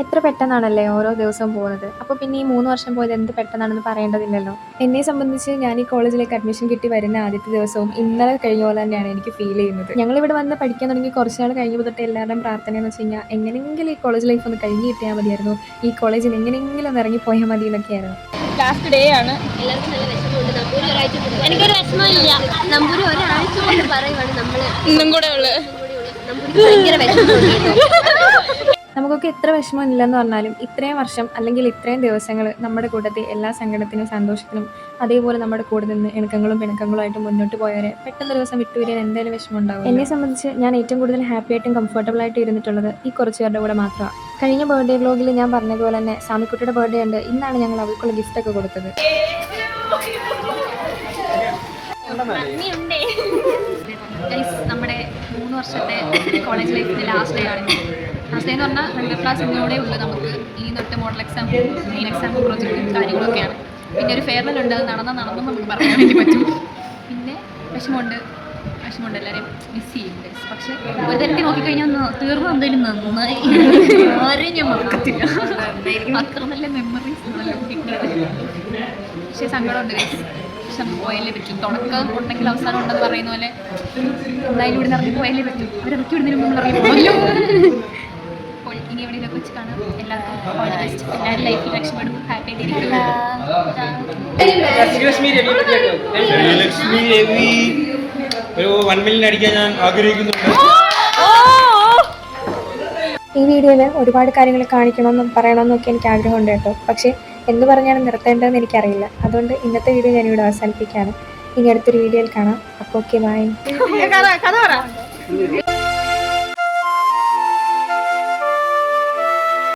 എത്ര പെട്ടെന്നാണല്ലേ ഓരോ ദിവസവും പോകുന്നത്. അപ്പോൾ പിന്നെ ഈ 3 വർഷം പോയത് എന്ത് പെട്ടെന്നാണെന്ന് പറയേണ്ടതില്ലല്ലോ. എന്നെ സംബന്ധിച്ച് ഞാൻ ഈ കോളേജിലേക്ക് അഡ്മിഷൻ കിട്ടി വരുന്ന ആദ്യത്തെ ദിവസവും ഇന്നലെ കഴിഞ്ഞ പോലെ തന്നെയാണ് എനിക്ക് ഫീൽ ചെയ്യുന്നത്. ഞങ്ങളിവിടെ വന്ന് പഠിക്കാൻ തുടങ്ങി കുറച്ച് നാൾ കഴിഞ്ഞപ്പോൾ തൊട്ട് എല്ലാവരുടെയും പ്രാർത്ഥനയെന്ന് വെച്ച് കഴിഞ്ഞാൽ എങ്ങനെയെങ്കിലും ഈ കോളേജ് ലൈഫ് ഒന്ന് കഴിഞ്ഞ് കിട്ടിയാൽ മതിയായിരുന്നു, ഈ കോളേജിൽ എങ്ങനെയെങ്കിലും ഒന്ന് ഇറങ്ങിപ്പോയാൽ മതി എന്നൊക്കെയായിരുന്നു. ലാസ്റ്റ് ഡേ ആണ്. എല്ലാവർക്കും നല്ല വിഷമമുണ്ട്. നമ്പൂരി ഒരാഴ്ച എനിക്കൊരു വിഷമമില്ല. നമ്പൂരി ഒരാഴ്ച കൊണ്ട് പറയുവാണ് നമ്മൾ ഇന്നും കൂടെ ഉള്ളത്. നമ്പൂരിക്ക് ഭയങ്കര വിഷമമുണ്ട്. നമുക്കൊക്കെ എത്ര വിഷമമില്ലെന്ന് പറഞ്ഞാലും ഇത്രയും വർഷം അല്ലെങ്കിൽ ഇത്രയും ദിവസങ്ങൾ നമ്മുടെ കൂട്ടത്തിൽ എല്ലാ സങ്കടത്തിനും സന്തോഷത്തിനും അതേപോലെ നമ്മുടെ കൂടെ നിന്ന് ഇണക്കങ്ങളും പിണക്കങ്ങളുമായിട്ട് മുന്നോട്ട് പോയവരെ പെട്ടെന്ന് ദിവസം വിട്ടുവരാൻ എന്തായാലും വിഷമം ഉണ്ടാവും. എന്നെ സംബന്ധിച്ച് ഞാൻ ഏറ്റവും കൂടുതൽ ഹാപ്പി ആയിട്ടും കംഫർട്ടബിൾ ആയിട്ട് ഇരുന്നിട്ടുള്ളത് ഈ കുറച്ച് പേരുടെ കൂടെ മാത്രമാണ്. കഴിഞ്ഞ ബർത്ത്ഡേ വ്ലോഗിൽ ഞാൻ പറഞ്ഞതുപോലെ തന്നെ സാമിക്കുട്ടിയുടെ ബർത്ത്ഡേ ഉണ്ട്. ഇന്നാണ് ഞങ്ങൾ അവർക്കുള്ള ഗിഫ്റ്റൊക്കെ കൊടുത്തത്. നമ്മുടെ 3 വർഷത്തെ കോളേജ് ലൈഫിൻ്റെ ലാസ്റ്റ് ഡേ ആണ്. ലാസ്റ്റ് ഡേ എന്ന് പറഞ്ഞാൽ 2 ക്ലാസ് ഇന്നോടെ ഉള്ളൂ. നമുക്ക് ഇനി തൊട്ട് മോഡൽ എക്സാം, മെയിൻ എക്സാം, പ്രോജക്റ്റും കാര്യങ്ങളൊക്കെയാണ്. പിന്നെ ഒരു ഫെയർവെൽ ഉണ്ട്. അത് നടന്നും നമുക്ക് പറയാൻ വേണ്ടി പറ്റും. പിന്നെ വിഷമമുണ്ട്, എല്ലാവരെയും മിസ് ചെയ്യുന്നുണ്ട്. പക്ഷെ ഒരു തരത്തിൽ നോക്കിക്കഴിഞ്ഞാൽ തീർന്നു എന്തെങ്കിലും നന്നായി, ആരെയും ഞാൻ മറക്കത്തില്ല. അത്ര നല്ല മെമ്മറീസ് ആണല്ലോ കിട്ടുന്നത്. പക്ഷേ സങ്കടമുണ്ട്. പക്ഷെ നമുക്ക് പോയാലേ പറ്റും. തുടക്കം ഉണ്ടെങ്കിൽ അവസാനം ഉണ്ടെന്ന് പറയുന്ന പോലെ എന്തായാലും ഇവിടെ ഇറങ്ങി പോയാലേ പറ്റും. അവരിറക്കി വിടുന്നതിന് മുമ്പ് ഇറങ്ങി പോയല്ലോ. അപ്പോൾ ഇനി എവിടെയൊക്കെ വെച്ച് കാണാം. എല്ലാവർക്കും ഓൾ ദി ബെസ്റ്റ്. എല്ലാവരും ലൈഫിൽ രക്ഷപ്പെടും. ഹാപ്പി ആയിട്ടിരിക്കും. ഒരു 1 മില്യൺ അടിക്കാൻ ഞാൻ ആഗ്രഹിക്കുന്നുണ്ട്. ഈ വീഡിയോയിൽ ഒരുപാട് കാര്യങ്ങൾ കാണിക്കണമെന്നും പറയണമെന്നൊക്കെ എനിക്ക് ആഗ്രഹമുണ്ട് കേട്ടോ. പക്ഷേ എന്ത് പറഞ്ഞാണ് നിർത്തേണ്ടതെന്ന് എനിക്കറിയില്ല. അതുകൊണ്ട് ഇന്നത്തെ വീഡിയോ ഞാനിവിടെ അവസാനിപ്പിക്കുകയാണ്. ഇനി അടുത്തൊരു വീഡിയോയിൽ കാണാം. അപ്പോൾ ഓക്കെ, ബൈ.